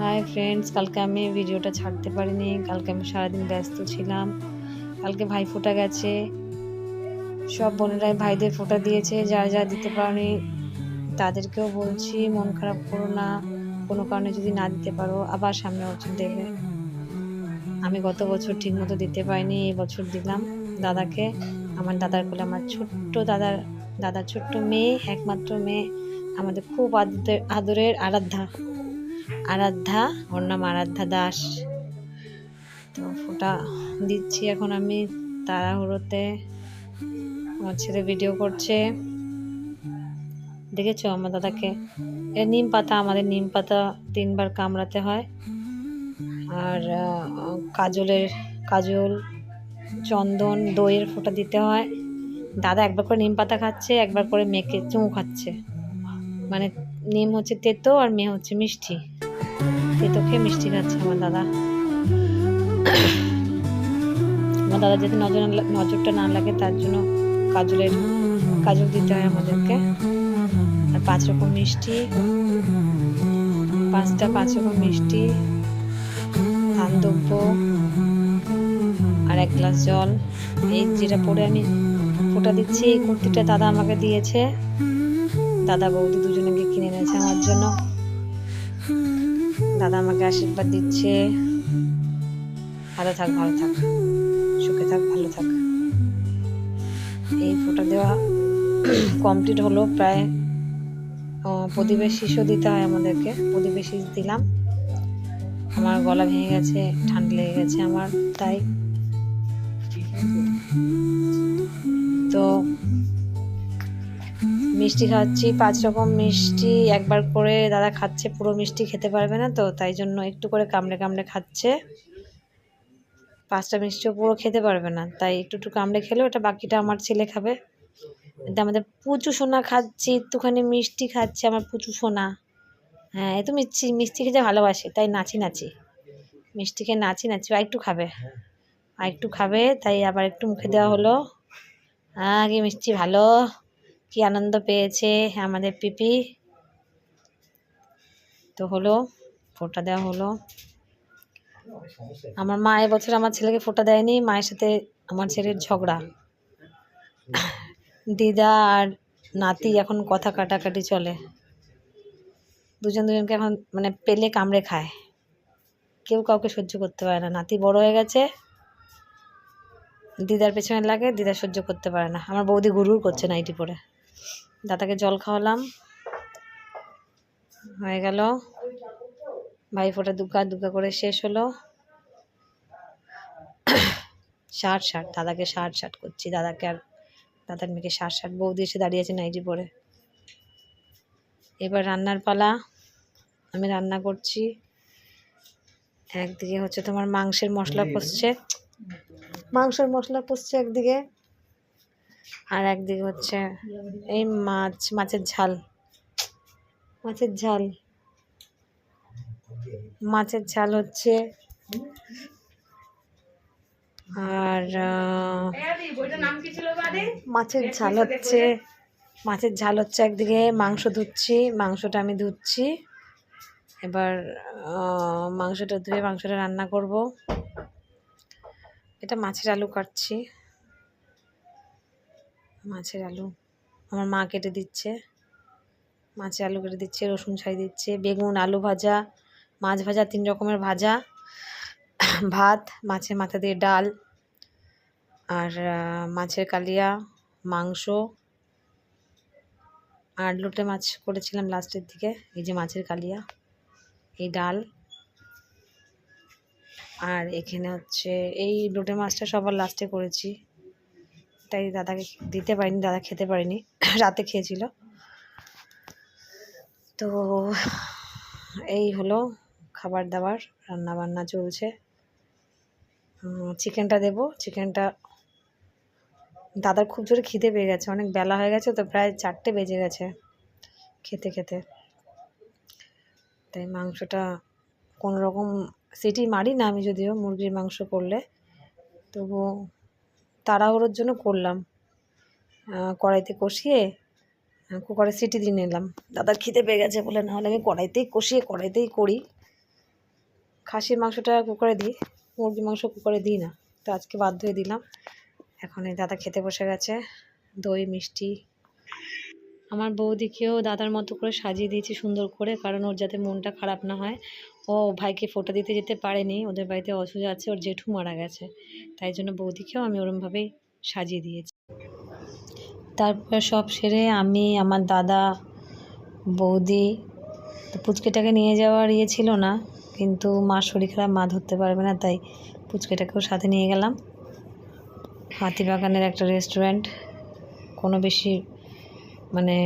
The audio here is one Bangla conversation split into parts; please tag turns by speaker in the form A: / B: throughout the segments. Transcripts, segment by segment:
A: হাই ফ্রেন্ডস, কালকে আমি ভিডিওটা ছাড়তে পারিনি। কালকে আমি সারাদিন ব্যস্ত ছিলাম। কালকে ভাইফোঁটা গেছে, সব বোনেরাই ভাইদের ফোঁটা দিয়েছে। যারা যারা দিতে পারেনি তাদেরকেও বলছি, মন খারাপ করো না। কোনো কারণে যদি না দিতে পারো আবার সামনের বছর দেবে। আমি গত বছর ঠিক মতো দিতে পারিনি, এই বছর দিলাম দাদাকে। আমার দাদার কোলে আমার ছোট্ট দাদার ছোট্ট মেয়ে, একমাত্র মেয়ে, আমাদের খুব আদরের আরাধ্যা, ওর নাম আরাধ্যা দাস। তো ফোঁটা দিচ্ছি এখন আমি তাড়াহুড়োতে। আমার ছেলে ভিডিও করছে, দেখেছো আমার দাদাকে। এ নিম পাতা, আমাদের নিম পাতা 3 বার কামড়াতে হয়। আর কাজল, চন্দন, দইয়ের ফোঁটা দিতে হয়। দাদা একবার করে নিম পাতা খাচ্ছে, একবার করে মেয়েকে চুমু খাচ্ছে। মানে নিম হচ্ছে তেতো আর মেয়ে হচ্ছে মিষ্টি। তেতো খেয়ে মিষ্টি খাচ্ছে আমার দাদা। আমার দাদা যাতে নজরটা না লাগে তার জন্য কাজল দিতে হয় আমাদেরকে। আর 5 রকম মিষ্টি, 5 রকম মিষ্টি, ধানদব্য আর 1 গ্লাস জল। এই যেটা পরে আমি ফোঁটা দিচ্ছি, এই কুর্তিটা দাদা আমাকে দিয়েছে। দাদা বৌদি দুজনকে কিনে এনেছে আমার জন্য। দাদা আমাকে আশীর্বাদ দিচ্ছে, ভালো থাক, সুখে থাক, ভালো থাক। এই ফোঁটা দেওয়া কমপ্লিট হলো প্রায়। প্রদীপের শীষও দিতে হয় আমাদেরকে। প্রদীপের শীষ দিলাম। আমার গলা ভেঙে গেছে, ঠান্ডা লেগে গেছে আমার, তাই তো মিষ্টি খাচ্ছি। 5 রকম মিষ্টি একবার করে দাদা খাচ্ছে। পুরো মিষ্টি খেতে পারবে না, তো তাই জন্য একটু করে কামড়ে কামড়ে খাচ্ছে। 5টা মিষ্টিও পুরো খেতে পারবে না, তাই একটু একটু কামড়ে খেলে ওটা বাকিটা আমার ছেলে খাবে। আমাদের পুচু সোনা খাচ্ছি, একটুখানি মিষ্টি খাচ্ছে আমার পুচু সোনা। হ্যাঁ, এ তো মিষ্টি খেতে ভালোবাসে, তাই নাচি মিষ্টি খেয়ে নাচি আর একটু খাবে, তাই আবার একটু মুখে দেওয়া হলো। কি মিষ্টি, ভালো, কি আনন্দ পেয়েছে আমাদের পিপি। তো হলো, ফোঁটা দেওয়া হলো। আমার মা এবছর আমার ছেলেকে ফোঁটা দেয়নি। মায়ের সাথে আমার ছেলের ঝগড়া। দিদা আর নাতি এখন কথা কাটাকাটি চলে। দুজনকে এখন মানে পেলে কামড়ে খায়, কেউ কাউকে সহ্য করতে পারে না। নাতি বড় হয়ে গেছে, দিদার পেছনে লাগে, দিদা সহ্য করতে পারে না। আমার বৌদি গুড়গুড় করছে নাইটি পরে। দাদাকে জল খাওয়ালাম, হয়ে গেল। ভাই ফোঁটা দুগ্গা করে শেষ হলো। ষাট দাদাকে ষাট করছি, দাদাকে আর দাদার মেয়েকে ষাট। বৌদি এসে দাঁড়িয়েছে নাইটি পরে। এবার রান্নার পালা। আমি রান্না করছি। একদিকে হচ্ছে তোমার মাংসের মশলা কষছে একদিকে, আর একদিকে হচ্ছে এই মাছের ঝাল হচ্ছে। আর মাছের ঝাল হচ্ছে একদিকে। মাংস ধুচ্ছি, মাংসটা আমি ধুচ্ছি। এবার মাংসটা ধুয়ে মাংসটা রান্না করব। এটা মাছের আলু কাটছি, আমার মা কেটে দিচ্ছে। মাছের আলু কেটে দিচ্ছে, রসুন ছাই দিচ্ছে, বেগুন, আলু ভাজা, মাছ ভাজা, 3 রকমের ভাজা, ভাত, মাছের মাথা দিয়ে ডাল, আর মাছের কালিয়া, মাংস, আর লোটে মাছ করেছিলাম লাস্টের দিকে। এই যে মাছের কালিয়া, এই ডাল, আর এখানে হচ্ছে এই লোটে মাছটা সবার লাস্টে করেছি, তাই দাদাকে দিতে পারিনি, দাদা খেতে পারিনি, রাতে খেয়েছিল। তো এই হলো খাবার দাবার, রান্না বান্না চলছে। চিকেনটা দেবো। চিকেনটা দাদার খুব জোরে খিদে পেয়ে গেছে, অনেক বেলা হয়ে গেছে, তো প্রায় 4টে বেজে গেছে খেতে তাই মাংসটা কোনো রকম সিটি মারি না আমি, যদিও মুরগির মাংস করলে, তবুও তাড়াহুড়োর জন্য করলাম। কড়াইতে কষিয়ে কুকারে সিটি দিয়ে নিলাম। দাদার খিদে পেয়ে গেছে বলে, নাহলে আমি কড়াইতেই কষিয়ে কড়াইতেই করি। খাসির মাংসটা কুকারে দিই, মুরগির মাংস কুকারে দিই না, তো আজকে বাধ্য হয়ে দিলাম। এখন এই দাদা খেতে বসে গেছে, দই মিষ্টি। আমার বৌদিকেও দাদার মতো করে সাজিয়ে দিয়েছি সুন্দর করে, কারণ ওর যাতে মনটা খারাপ না হয়। ও ভাইকে ফোঁটা দিতে যেতে পারেনি, ওদের বাড়িতে অসুবিধা আছে, ওর জেঠু মারা গেছে, তাই জন্য বৌদিকেও আমি ওরমভাবেই সাজিয়ে দিয়েছি। তারপরে সব সেরে আমি, আমার দাদা, বৌদি, তো পুচকেটাকে নিয়ে যাওয়ার ছিল না, কিন্তু মার শরীর খারাপ, মা ধরতে পারবে না, তাই পুচকেটাকেও সাথে নিয়ে গেলাম। হাতিবাগানের একটা রেস্টুরেন্ট, কোনো বেশি মানে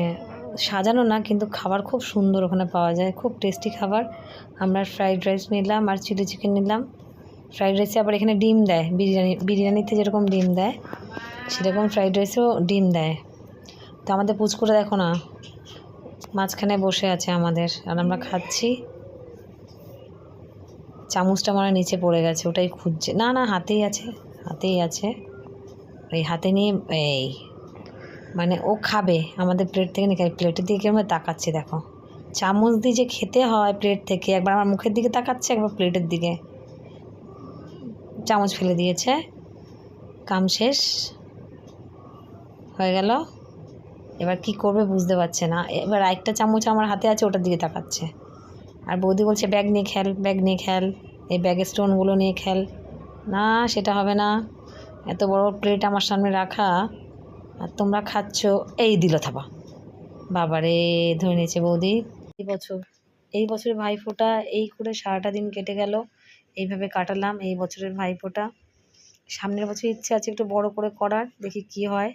A: সাজানো না, কিন্তু খাবার খুব সুন্দর ওখানে পাওয়া যায়, খুব টেস্টি খাবার। আমরা ফ্রাইড রাইস নিলাম আর চিলি চিকেন নিলাম। ফ্রাইড রাইসে আবার এখানে ডিম দেয়, বিরিয়ানিতে যেরকম ডিম দেয় সেরকম ফ্রাইড রাইসেও ডিম দেয়। তো আমাদের পুচকুটা দেখো না, মাঝখানে বসে আছে আমাদের, আর আমরা খাচ্ছি। চামচটা আমার নিচে পড়ে গেছে, ওটাই খুঁজছে। না না, হাতেই আছে, হাতেই আছে। এই হাতে নিয়ে এই মানে ও খাবে আমাদের প্লেট থেকে নিয়ে, প্লেটের দিকে কেমন তাকাচ্ছে দেখো। চামচ দিয়ে যে খেতে হয় প্লেট থেকে, একবার আমার মুখের দিকে তাকাচ্ছে, একবার প্লেটের দিকে। চামচ ফেলে দিয়েছে, কাম শেষ হয়ে গেল। এবার কি করবে বুঝতে পারছে না, এবার একটা চামচ আমার হাতে আছে, ওটার দিকে তাকাচ্ছে। আর বৌদি বলছে ব্যাগ নিয়ে খেল, ব্যাগ নিয়ে খেল, এই ব্যাগের স্টোনগুলো নিয়ে খেল। না, সেটা হবে না, এত বড় প্লেট আমার সামনে রাখা, আর তোমরা খাচ্ছ। এই দিল থাবা, বাবারে ধরে নিয়েছে বৌদি। এই বছরের ভাইফোঁটা এই করে সারাটা দিন কেটে গেল, এইভাবে কাটালাম এই বছরের ভাইফোঁটা। সামনের বছর ইচ্ছে আছে একটু বড় করে করার, দেখি কি হয়।